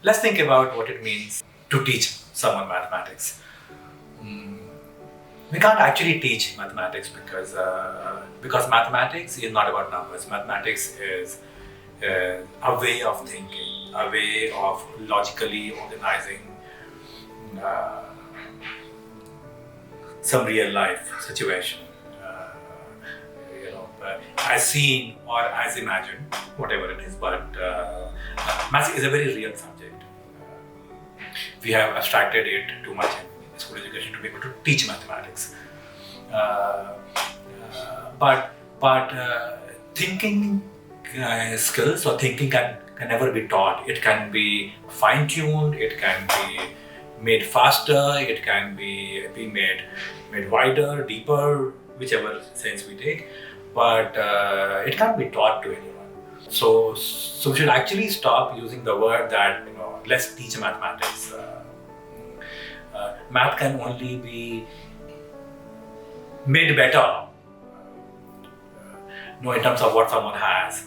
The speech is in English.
Let's think about what it means to teach someone mathematics. We can't actually teach mathematics because mathematics is not about numbers. Mathematics is a way of thinking, a way of logically organizing uh, some real life situation, as seen or as imagined, whatever it is. But maths is a very real subject. We have abstracted it too much in school education to be able to teach mathematics. But thinking skills or thinking can never be taught. It can be fine-tuned. It can be made faster. It can be made wider, deeper, whichever sense we take. But it can't be taught to anyone. So we should actually stop using the word that let's teach mathematics. Math can only be made better, in terms of what someone has.